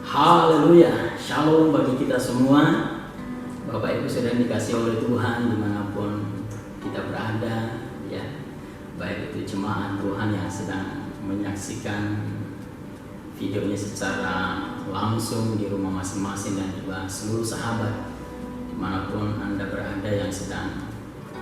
Haleluya, shalom bagi kita semua. Bapak Ibu Saudara dikasih oleh Tuhan dimanapun kita berada, ya, baik itu jemaat Tuhan yang sedang menyaksikan videonya secara langsung di rumah masing-masing dan juga seluruh sahabat dimanapun Anda berada yang sedang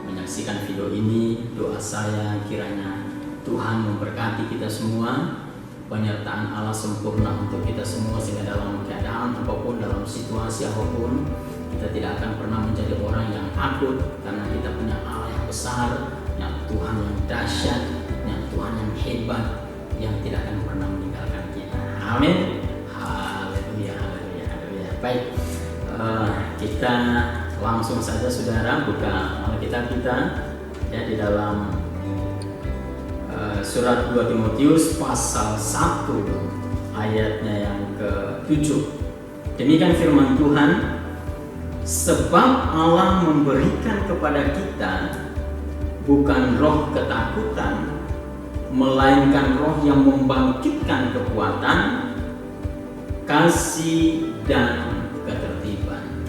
menyaksikan video ini. Doa saya kiranya Tuhan memberkati kita semua, penyertaan Allah sempurna untuk kita semua, sehingga dalam keadaan apapun, dalam situasi apapun, kita tidak akan pernah menjadi orang yang takut, karena kita punya Allah yang besar, yang Tuhan yang dahsyat, yang Tuhan yang hebat, yang tidak akan pernah meninggalkan kita. Amin. Haleluya, haleluya, haleluya. Baik, kita langsung saja saudara buka Alkitab kita ya di dalam surat 2 Timotius pasal 1 ayatnya yang ke-7. Demikian firman Tuhan, sebab Allah memberikan kepada kita bukan roh ketakutan, melainkan roh yang membangkitkan kekuatan, kasih dan ketertiban.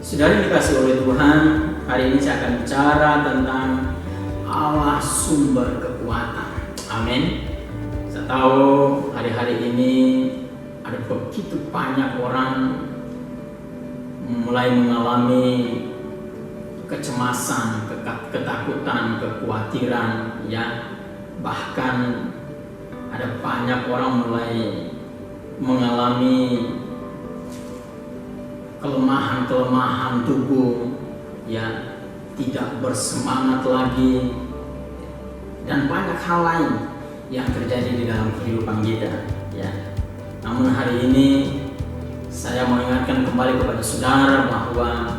Saudara yang dikasih oleh Tuhan, hari ini saya akan bicara tentang Allah sumber kekuatan. Amin. Saya tahu hari-hari ini ada begitu banyak orang mulai mengalami kecemasan, ketakutan, kekhawatiran, ya. Bahkan ada banyak orang mulai mengalami kelemahan tubuh, ya, tidak bersemangat lagi, dan banyak hal lain yang terjadi di dalam kehidupan kita, ya. Namun hari ini saya mengingatkan kembali kepada saudara bahwa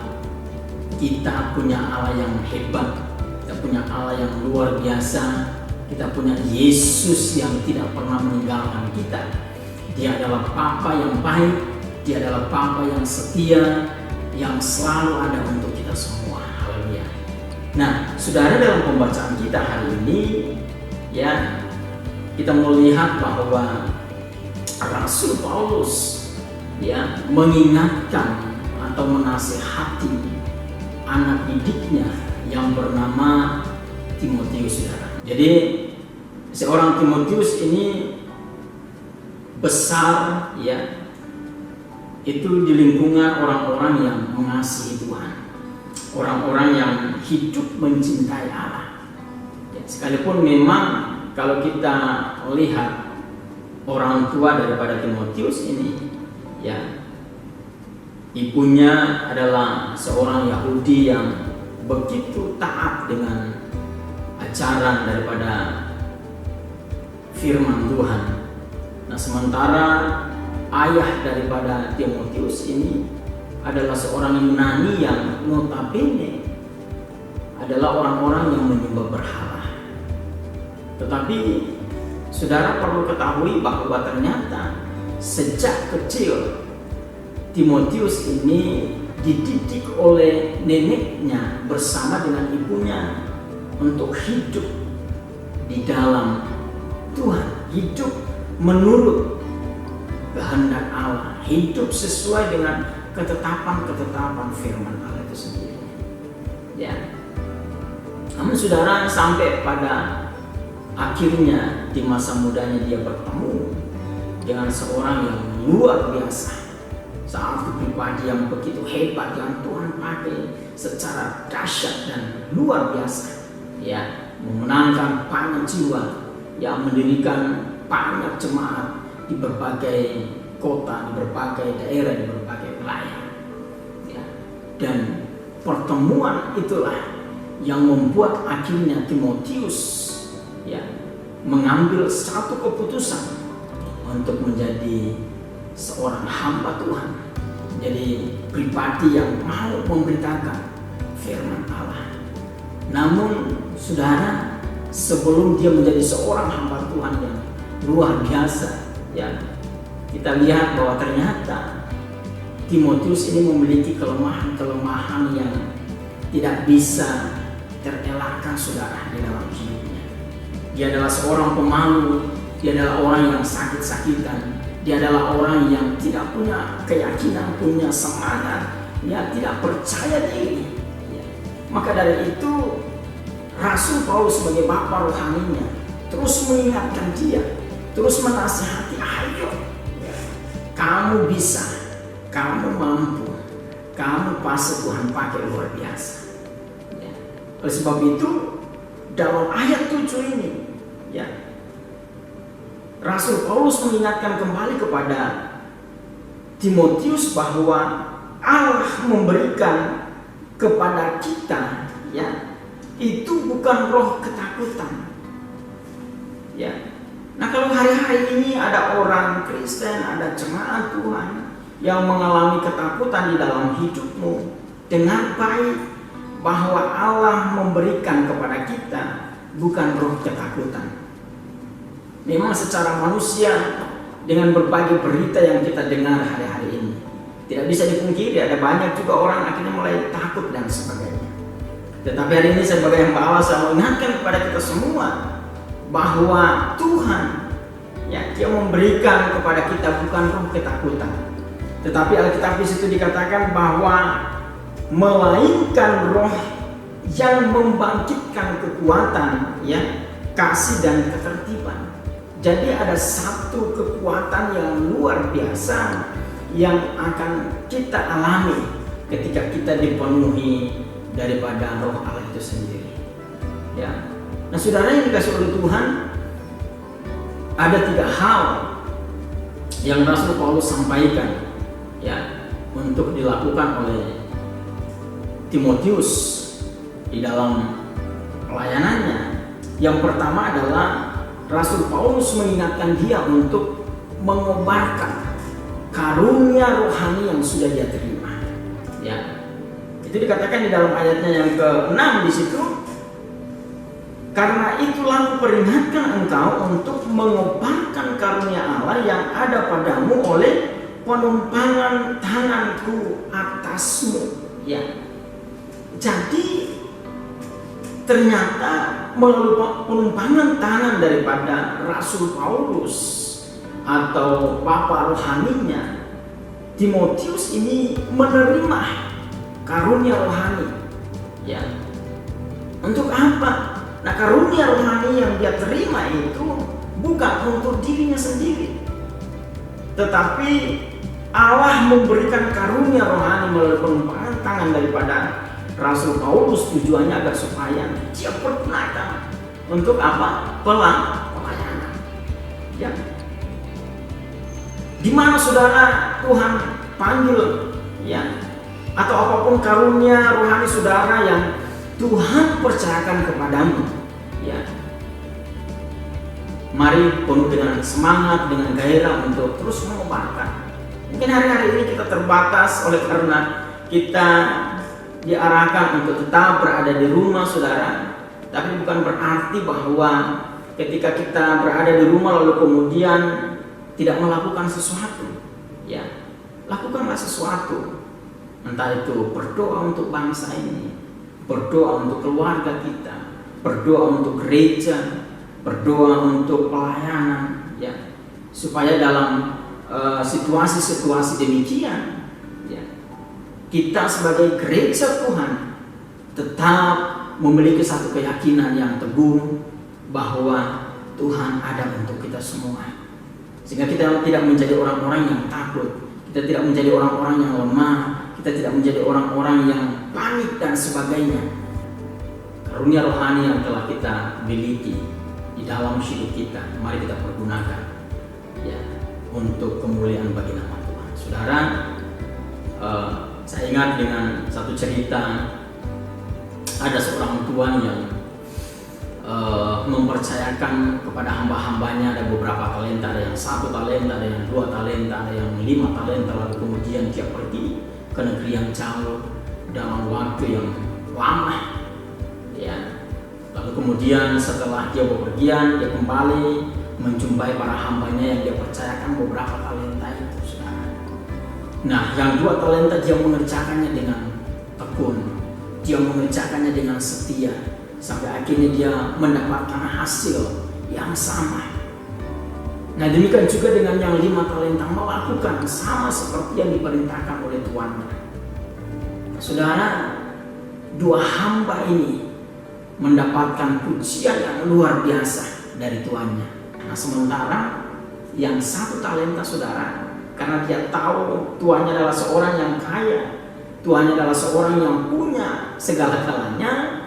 kita punya Allah yang hebat, kita punya Allah yang luar biasa, kita punya Yesus yang tidak pernah meninggalkan kita. Dia adalah Bapa yang baik, Dia adalah Bapa yang setia, yang selalu ada untuk kita semua. Haleluya. Nah, saudara, dalam pembacaan kita hari ini, ya, kita melihat bahwa Rasul Paulus, ya, mengingatkan atau menasihati anak didiknya yang bernama Timotius, saudara. Jadi seorang Timotius ini besar, ya, itu di lingkungan orang-orang yang mengasihi Tuhan, orang-orang yang hidup mencintai Allah. Ya, sekalipun memang kalau kita lihat orang tua daripada Timotius ini, ya, ibunya adalah seorang Yahudi yang begitu taat dengan ajaran daripada firman Tuhan. Nah, sementara ayah daripada Timotius ini adalah seorang Yunani yang notabene adalah orang-orang yang menyembah berhala. Tetapi saudara perlu ketahui bahwa ternyata sejak kecil Timotius ini dididik oleh neneknya bersama dengan ibunya untuk hidup di dalam Tuhan, hidup menurut kehendak Allah, hidup sesuai dengan ketetapan-ketetapan firman Allah itu sendiri, ya. Namun saudara, sampai pada akhirnya di masa mudanya dia bertemu dengan seorang yang luar biasa, satu pribadi yang begitu hebat yang Tuhan pakai secara dahsyat dan luar biasa, ya, memenangkan banyak jiwa, yang mendirikan banyak jemaat di berbagai kota, di berbagai daerah, di berbagai wilayah, ya. Dan pertemuan itulah yang membuat akhirnya Timotius, ya, mengambil satu keputusan untuk menjadi seorang hamba Tuhan, jadi pribadi yang mau memberitakan firman Allah. Namun saudara, sebelum dia menjadi seorang hamba Tuhan yang luar biasa, ya, kita lihat bahwa ternyata Timotius ini memiliki kelemahan-kelemahan yang tidak bisa terelakkan, saudara, di dalam hidupnya. Dia adalah seorang pemalu, dia adalah orang yang sakit-sakitan, Dia adalah orang yang tidak punya keyakinan, punya semangat, ya, tidak percaya diri. Ya. Maka dari itu Rasul Paulus sebagai bapa rohaninya terus mengingatkan dia, terus menasihati, ayo, ya, kamu bisa, kamu mampu, kamu pasti Tuhan pakai luar biasa. Ya. Oleh sebab itu dalam ayat 7 ini, ya, Rasul Paulus mengingatkan kembali kepada Timotius bahwa Allah memberikan kepada kita, ya, itu bukan roh ketakutan. Ya. Nah, kalau hari-hari ini ada orang Kristen, ada jemaat Tuhan yang mengalami ketakutan di dalam hidupmu, dengan baik bahwa Allah memberikan kepada kita bukan roh ketakutan. Memang secara manusia dengan berbagai berita yang kita dengar hari-hari ini, tidak bisa dipungkiri ada banyak juga orang akhirnya mulai takut dan sebagainya. Tetapi hari ini sebagai hamba Allah saya mengingatkan kepada kita semua bahwa Tuhan, ya, Dia memberikan kepada kita bukan roh ketakutan. Tetapi Alkitab di situ dikatakan bahwa melainkan roh yang membangkitkan kekuatan, ya, kasih dan ketertiban. Jadi ada satu kekuatan yang luar biasa yang akan kita alami ketika kita dipenuhi daripada roh Allah itu sendiri. Ya. Nah, saudara yang dikasih oleh Tuhan, ada 3 hal yang Rasul Paulus sampaikan, ya, untuk dilakukan oleh Timotius di dalam pelayanannya. Yang pertama adalah Rasul Paulus mengingatkan dia untuk mengobarkan karunia rohani yang sudah dia terima. Ya. Itu dikatakan di dalam ayatnya yang ke-6 di situ. Karena itulah kuperingatkan engkau untuk mengobarkan karunia Allah yang ada padamu oleh penumpangan tanganku atasmu. Ya. Jadi ternyata melalui penumpangan tangan daripada Rasul Paulus atau bapa rohaninya, Timotius ini menerima karunia rohani. Ya. Untuk apa? Nah, karunia rohani yang dia terima itu bukan untuk dirinya sendiri, tetapi Allah memberikan karunia rohani melalui penumpangan tangan daripada Rasul Paulus, tujuannya agar supaya dia pergunakan untuk apa? Pelayanan. Ya. Di mana saudara Tuhan panggil, ya, atau apapun karunia rohani saudara yang Tuhan percayakan kepadamu, ya, mari penuh dengan semangat, dengan gairah untuk terus mengobarkan. Mungkin hari-hari ini kita terbatas oleh karena kita diarahkan untuk tetap berada di rumah saudara, tapi bukan berarti bahwa ketika kita berada di rumah lalu kemudian tidak melakukan sesuatu. Ya, lakukanlah sesuatu. Entah itu berdoa untuk bangsa ini, berdoa untuk keluarga kita, berdoa untuk gereja, berdoa untuk pelayanan, ya, supaya dalam situasi-situasi demikian, ya, kita sebagai gereja Tuhan tetap memiliki satu keyakinan yang teguh bahwa Tuhan ada untuk kita semua, sehingga kita tidak menjadi orang-orang yang takut, kita tidak menjadi orang-orang yang lemah, kita tidak menjadi orang-orang yang panik dan sebagainya. Karunia rohani yang telah kita miliki di dalam hidup kita, mari kita pergunakan, ya, untuk kemuliaan bagi nama Tuhan. Saudara, saya ingat dengan satu cerita, ada seorang tuan yang mempercayakan kepada hamba-hambanya ada beberapa talenta, ada yang 1 talenta, ada yang 2 talenta, ada yang 5 talenta, lalu kemudian dia pergi ke negeri yang jauh dalam waktu yang lama, ya. Lalu kemudian setelah dia bepergian, dia kembali menjumpai para hambanya yang dia percayakan beberapa talenta itu, saudara. Nah, yang 2 talenta dia mengerjakannya dengan tekun, dia mengerjakannya dengan setia, sampai akhirnya dia mendapatkan hasil yang sama. Nah demikian juga dengan yang 5 talenta, melakukan sama seperti yang diperintahkan oleh tuannya. Saudara, 2 hamba ini mendapatkan pujian yang luar biasa dari tuannya. Nah sementara yang 1 talenta, saudara, karena dia tahu tuannya adalah seorang yang kaya, tuannya adalah seorang yang punya segala-galanya,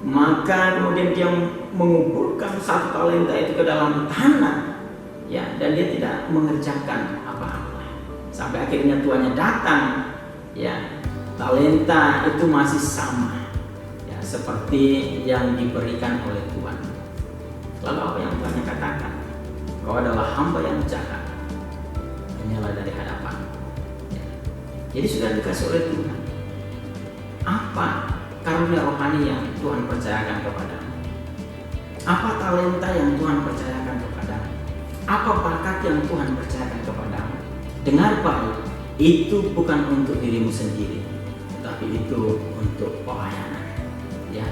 maka kemudian dia mengumpulkan 1 talenta itu ke dalam tanah, ya, dan dia tidak mengerjakan apa-apa. Sampai akhirnya tuannya datang, ya, talenta itu masih sama, ya, seperti yang diberikan oleh Tuhan. Lalu apa yang tuannya katakan? Kau adalah hamba yang jahat, hanyalah dari hadapan. Ya. Jadi sudah dikasih oleh Tuhan. Apa karunia rohani yang Tuhan percayakan kepadamu? Apa talenta yang Tuhan percayakan kepadamu? Apa bakat yang Tuhan percayakan kepadamu? Dengar baik, itu bukan untuk dirimu sendiri, tetapi itu untuk pelayanan. Ya,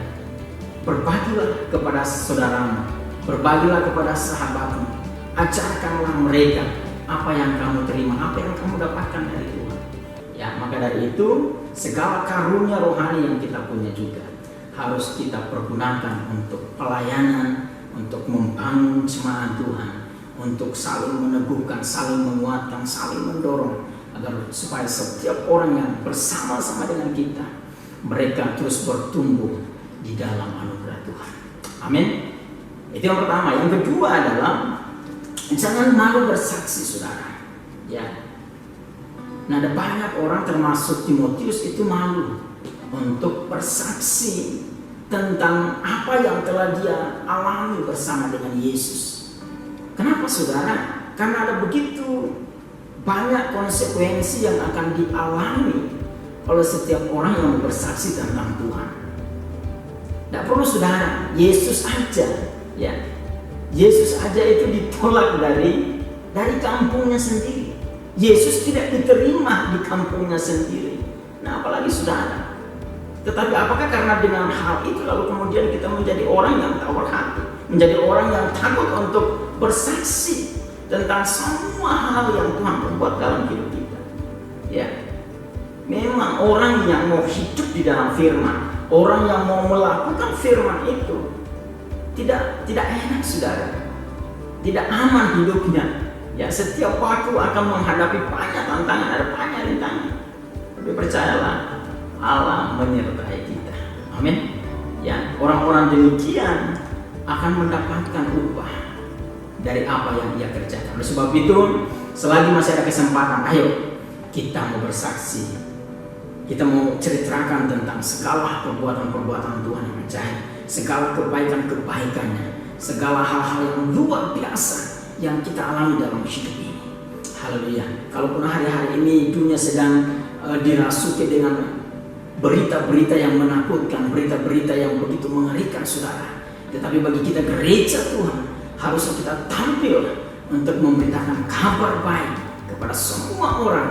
berbagilah kepada saudaramu, berbagilah kepada sahabatmu, ajarkanlah mereka apa yang kamu terima, apa yang kamu dapatkan dari Tuhan. Ya, maka dari itu segala karunia rohani yang kita punya juga harus kita pergunakan untuk pelayanan, untuk membangun jemaat Tuhan, untuk saling meneguhkan, saling menguatkan, saling mendorong agar supaya setiap orang yang bersama-sama dengan kita, mereka terus bertumbuh di dalam anugerah Tuhan. Amin. Itu yang pertama. Yang kedua adalah jangan malu bersaksi, saudara. Ya. Nah, ada banyak orang termasuk Timotius itu malu untuk bersaksi tentang apa yang telah dia alami bersama dengan Yesus. Kenapa, saudara? Karena ada begitu banyak konsekuensi yang akan dialami oleh setiap orang yang bersaksi tentang Tuhan. Tidak perlu, saudara, Yesus aja, ya, Yesus aja itu ditolak dari kampungnya sendiri. Yesus tidak diterima di kampungnya sendiri. Nah, apalagi saudara. Tetapi apakah karena dengan hal itu lalu kemudian kita menjadi orang yang tawar hati, menjadi orang yang takut untuk bersaksi tentang semua hal yang Tuhan perbuat dalam hidup kita? Ya, memang orang yang mau hidup di dalam firman, orang yang mau melakukan firman itu tidak enak, saudara. Tidak aman hidupnya. Ya, setiap waktu akan menghadapi banyak tantangan, ada banyak rintangan. Tapi percayalah, Allah menyertai kita. Amin. Ya, orang-orang demikian akan mendapatkan upah dari apa yang ia kerjakan. Oleh sebab itu, selagi masih ada kesempatan, ayo kita mau bersaksi. Kita mau ceritakan tentang segala perbuatan-perbuatan Tuhan yang ajaib, segala kebaikan-kebaikannya, segala hal-hal yang luar biasa yang kita alami dalam hidup ini. Haleluya. Kalaupun hari-hari ini dunia sedang dirasuki dengan berita-berita yang menakutkan, berita-berita yang begitu mengerikan, saudara, tetapi bagi kita gereja Tuhan, harusnya kita tampil untuk memberitakan kabar baik kepada semua orang,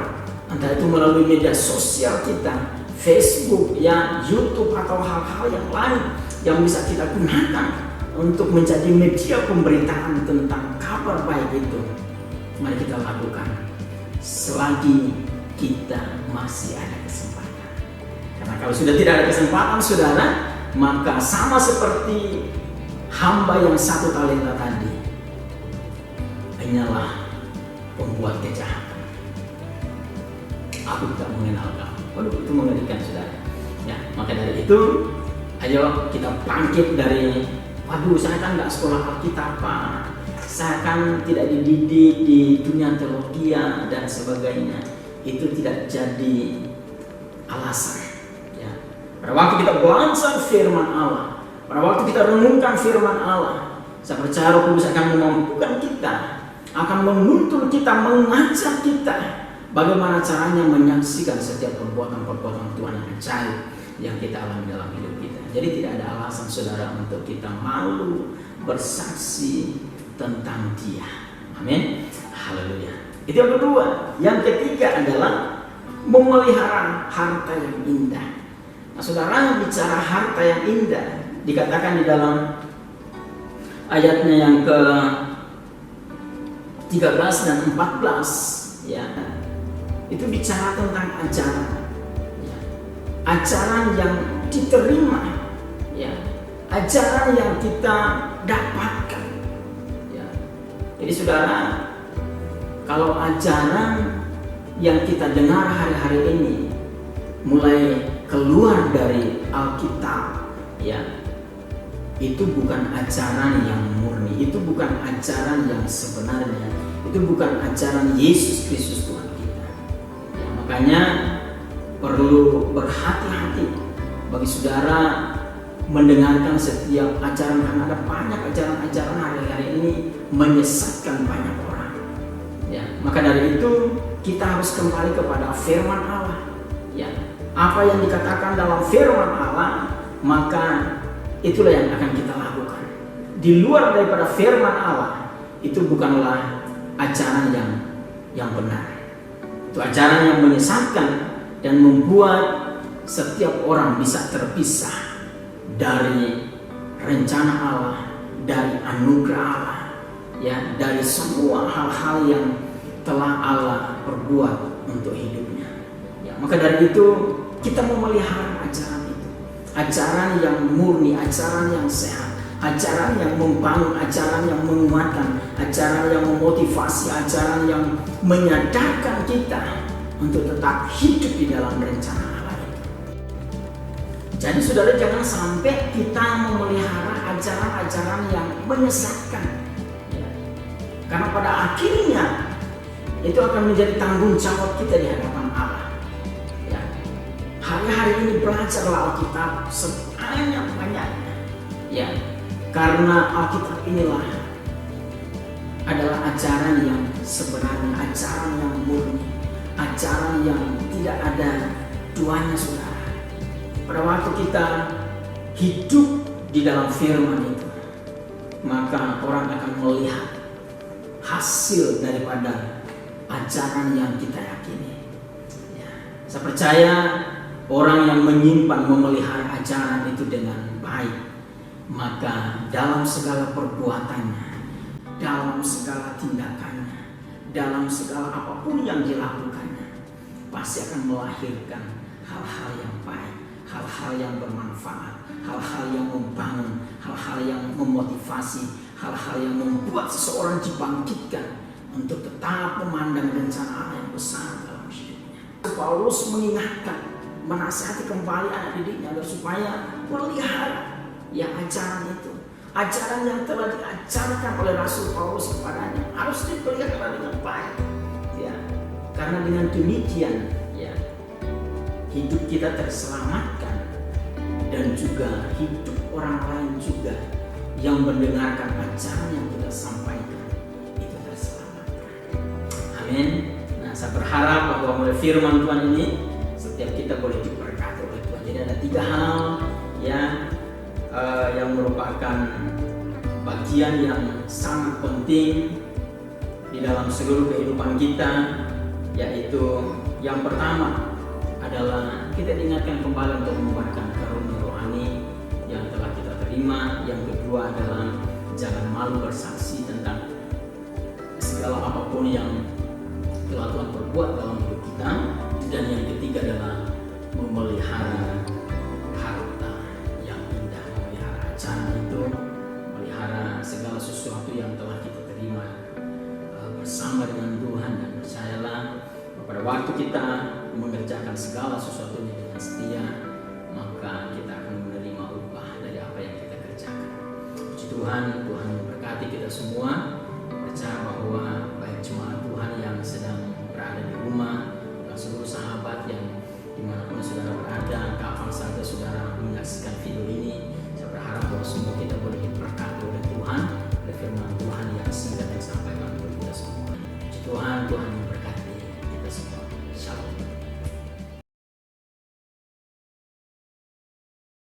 entah itu melalui media sosial kita, Facebook, ya, YouTube, atau hal-hal yang lain yang bisa kita gunakan untuk menjadi media pemberitaan tentang kabar baik itu. Mari kita lakukan selagi kita masih ada kesempatan. Karena kalau sudah tidak ada kesempatan, saudara, maka sama seperti hamba yang 1 talenta tadi, hanyalah pembuat kejahatan. Aku tidak mengenal kamu. Waduh, itu mengerikan, saudara. Ya, maka dari itu, ayo kita bangkit dari, waduh, saya kan nggak sekolah Alkitab, Pak. Saya kan tidak dididik di dunia teologi dan sebagainya. Itu tidak jadi alasan. Ya. Pada waktu kita belajar firman Allah, pada waktu kita renungkan firman Allah, saya percaya Roh Kudus akan memampukan kita, akan menuntun kita, mengajar kita bagaimana caranya menyaksikan setiap perbuatan-perbuatan Tuhan yang ajaib yang kita alami dalam hidup kita. Jadi tidak ada alasan, saudara, untuk kita malu bersaksi tentang Dia. Amin. Haleluya. Itu yang kedua. Yang ketiga adalah memelihara harta yang indah. Nah, saudara, bicara harta yang indah, dikatakan di dalam ayatnya yang 13 dan 14 ya, itu bicara tentang ajaran ya. Ajaran yang diterima ya, ajaran yang kita dapatkan ya. Jadi saudara, kalau ajaran yang kita dengar hari-hari ini mulai keluar dari Alkitab ya, itu bukan ajaran yang murni, itu bukan ajaran yang sebenarnya, itu bukan ajaran Yesus Kristus Tuhan kita ya. Makanya perlu berhati-hati bagi saudara mendengarkan setiap ajaran, karena ada banyak ajaran-ajaran hari-hari ini menyesatkan banyak orang ya. Maka dari itu kita harus kembali kepada firman Allah ya. Apa yang dikatakan dalam firman Allah, maka itulah yang akan kita lakukan. Di luar daripada firman Allah, itu bukanlah ajaran yang benar. Itu ajaran yang menyesatkan dan membuat setiap orang bisa terpisah dari rencana Allah, dari anugerah Allah ya, dari semua hal-hal yang telah Allah perbuat untuk hidupnya ya. Maka dari itu kita memelihara ajaran itu, ajaran yang murni, ajaran yang sehat, ajaran yang membangun, ajaran yang menguatkan, ajaran yang memotivasi, ajaran yang menyadarkan kita untuk tetap hidup di dalam rencana Allah itu. Jadi saudara, jangan sampai kita memelihara ajaran-ajaran yang menyesatkan ya. Karena pada akhirnya itu akan menjadi tanggung jawab kita di hadapan Allah ya. Hari-hari ini belajarlah Alkitab sebanyak-banyaknya ya, karena Alkitab inilah adalah ajaran yang sebenarnya, ajaran yang murni, ajaran yang tidak ada duanya saudara. Pada waktu kita hidup di dalam firman itu, maka orang akan melihat hasil daripada ajaran yang kita yakini ya. Saya percaya orang yang menyimpan, memelihara ajaran itu dengan baik, maka dalam segala perbuatannya, dalam segala tindakannya, dalam segala apapun yang dilakukannya, pasti akan melahirkan hal-hal yang baik, hal-hal yang bermanfaat, hal-hal yang membangun, hal-hal yang memotivasi, hal-hal yang membuat seseorang dibangkitkan untuk tetap memandang rencana Allah yang besar dalam hidupnya. Paulus mengingatkan, menasihati kembali anak didiknya agar supaya melihara ya ajaran itu, ajaran yang telah diajarkan oleh Rasul Paulus kepadanya harus dipelihara dengan baik ya. Karena dengan demikian ya, hidup kita terselamatkan dan juga hidup orang lain juga yang mendengarkan ajaran yang kita sampaikan itu terselamatkan. Amin. Nah, saya berharap bahwa oleh firman Tuhan ini setiap kita boleh diberkati oleh Tuhan. Jadi ada 3 hal ya yang merupakan bagian yang sangat penting di dalam seluruh kehidupan kita, yaitu yang pertama adalah kita diingatkan kembali untuk menguatkan karunia rohani yang telah kita terima. Yang kedua adalah jangan malu bersaksi tentang segala apapun yang telah Tuhan perbuat dalam hidup kita. Dan yang ketiga adalah memelihara harta yang indah, memelihara ajaran itu, memelihara segala sesuatu yang telah kita terima bersama dengan Tuhan. Dan percayalah pada waktu kita mengerjakan segala sesuatunya dengan setia, maka kita akan menerima upah dari apa yang kita kerjakan. Puji Tuhan, Tuhan memberkati kita semua. Percaya bahwa baik jemaat Tuhan yang sedang berada di rumah